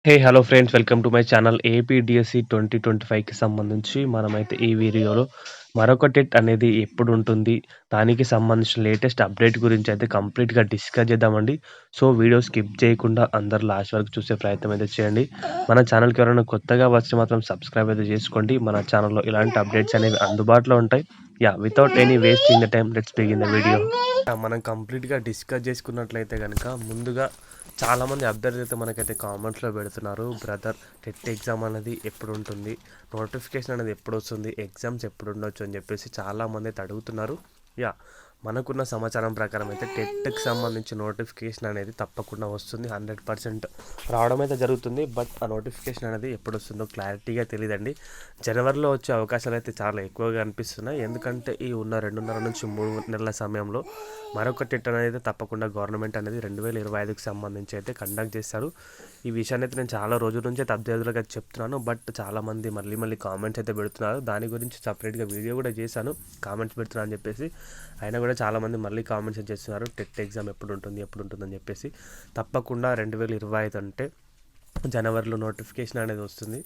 Hello friends, welcome to my channel. APDSC 2025కి సంబంధించి మనమైతే ఈ వీడియోలో మరొక టెట్ అనేది ఎప్పుడు ఉంటుంది, దానికి సంబంధించిన లేటెస్ట్ అప్డేట్ గురించి అయితే కంప్లీట్గా డిస్కస్ చేద్దామండి. సో వీడియో స్కిప్ చేయకుండా అందరు లాస్ట్ వరకు చూసే ప్రయత్నం అయితే చేయండి. మన ఛానల్కి ఎవరైనా కొత్తగా వస్తే మాత్రం సబ్స్క్రైబ్ అయితే చేసుకోండి. మన ఛానల్లో ఇలాంటి అప్డేట్స్ అనేవి అందుబాటులో ఉంటాయి. Without any wasting the time, let's begin the video. మనం కంప్లీట్గా డిస్కస్ చేసుకున్నట్లయితే కనుక ముందుగా చాలామంది అభ్యర్థి అయితే మనకైతే కామెంట్స్లో పెడుతున్నారు, బ్రదర్ టెట్ ఎగ్జామ్ అనేది ఎప్పుడు ఉంటుంది, నోటిఫికేషన్ అనేది ఎప్పుడు వస్తుంది, ఎగ్జామ్స్ ఎప్పుడు ఉండొచ్చు అని చెప్పేసి చాలామంది అయితే అడుగుతున్నారు. మనకున్న సమాచారం ప్రకారం అయితే టెట్కి సంబంధించి నోటిఫికేషన్ అనేది తప్పకుండా వస్తుంది, 100% రావడం అయితే జరుగుతుంది. బట్ ఆ నోటిఫికేషన్ అనేది ఎప్పుడు వస్తుందో క్లారిటీగా తెలియదండి. జనవరిలో వచ్చే అవకాశాలు అయితే చాలా ఎక్కువగా అనిపిస్తున్నాయి. ఎందుకంటే ఈ ఉన్న 2.5 నుంచి 3 నెలల సమయంలో మరొక టెట్ అనేది తప్పకుండా గవర్నమెంట్ అనేది 2025కి సంబంధించి అయితే కండక్ట్ చేస్తారు. ఈ విషయాన్ని అయితే నేను చాలా రోజుల నుంచి అయితే అభ్యర్థులుగా చెప్తున్నాను. బట్ చాలామంది మళ్ళీ కామెంట్స్ అయితే పెడుతున్నారు. దాని గురించి సపరేట్గా వీడియో కూడా చేశాను, కామెంట్స్ పెడుతున్నా అని చెప్పేసి. అయినా కూడా చాలామంది మళ్ళీ కామెంట్స్ చేస్తున్నారు, టెట్ ఎగ్జామ్ ఎప్పుడు ఉంటుందని చెప్పేసి. తప్పకుండా 2025 అంటే జనవరిలో నోటిఫికేషన్ అనేది వస్తుంది.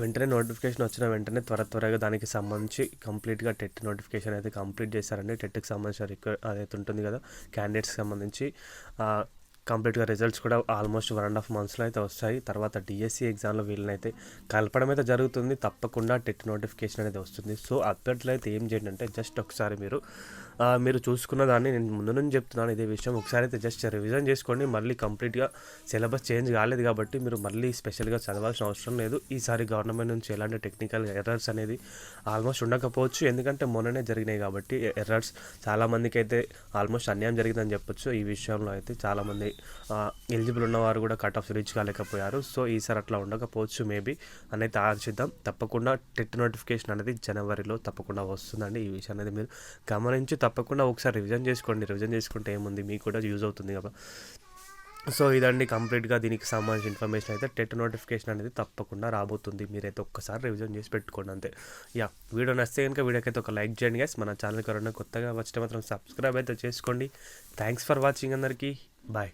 వెంటనే నోటిఫికేషన్ వచ్చిన వెంటనే త్వరగా దానికి సంబంధించి కంప్లీట్గా టెట్ నోటిఫికేషన్ అయితే కంప్లీట్ చేశారండి. టెట్కి సంబంధించిన అదైతే ఉంటుంది కదా, క్యాండిడేట్స్కి సంబంధించి కంప్లీట్గా రిజల్ట్స్ కూడా ఆల్మోస్ట్ 1.5 మంత్స్లో అయితే వస్తాయి. తర్వాత డిఎస్సి ఎగ్జామ్లో వీళ్ళనైతే కలపడం అయితే జరుగుతుంది. తప్పకుండా టెట్ నోటిఫికేషన్ అనేది వస్తుంది. సో అభ్యర్థులు అయితే ఏం చేయండి అంటే జస్ట్ ఒకసారి మీరు చూసుకున్న దాన్ని నేను ముందు నుంచి చెప్తున్నాను, ఇదే విషయం ఒకసారి అయితే జస్ట్ రివిజన్ చేసుకోండి. మళ్ళీ కంప్లీట్గా సిలబస్ చేంజ్ కాలేదు కాబట్టి మీరు మళ్ళీ స్పెషల్గా చదవాల్సిన అవసరం లేదు. ఈసారి గవర్నమెంట్ నుంచి ఎలాంటి టెక్నికల్ ఎర్రర్స్ అనేది ఆల్మోస్ట్ ఉండకపోవచ్చు, ఎందుకంటే మొన్ననే జరిగినాయి కాబట్టి. ఎర్రర్స్ చాలామందికి అయితే ఆల్మోస్ట్ అన్యాయం జరిగిందని చెప్పొచ్చు. ఈ విషయంలో అయితే చాలామంది ఎలిజిబుల్ ఉన్నవారు కూడా కట్ ఆఫ్ రీచ్ కాలేకపోయారు. సో ఈసారి అట్లా ఉండకపోవచ్చు మేబీ అనేది ఆలోచిద్దాం. తప్పకుండా టెట్ నోటిఫికేషన్ అనేది జనవరిలో తప్పకుండా వస్తుందండి. ఈ విషయం అనేది మీరు గమనించి తప్పకుండా ఒకసారి రివిజన్ చేసుకోండి. రివిజన్ చేసుకుంటే ఏముంది, మీకు కూడా యూజ్ అవుతుంది కదా. సో ఇదండి కంప్లీట్గా దీనికి సంబంధించిన ఇన్ఫర్మేషన్ అయితే. టెట్ నోటిఫికేషన్ అనేది తప్పకుండా రాబోతుంది. మీరైతే ఒక్కసారి రివిజన్ చేసి పెట్టుకోండి అంతే. వీడియో నచ్చితే కనుక వీడియోకి అయితే ఒక లైక్ చేయండి గైస్. మన ఛానల్కి ఎవరైనా కొత్తగా వచ్చితే మాత్రం సబ్స్క్రైబ్ అయితే చేసుకోండి. థ్యాంక్స్ ఫర్ వాచింగ్ అందరికీ. బాయ్.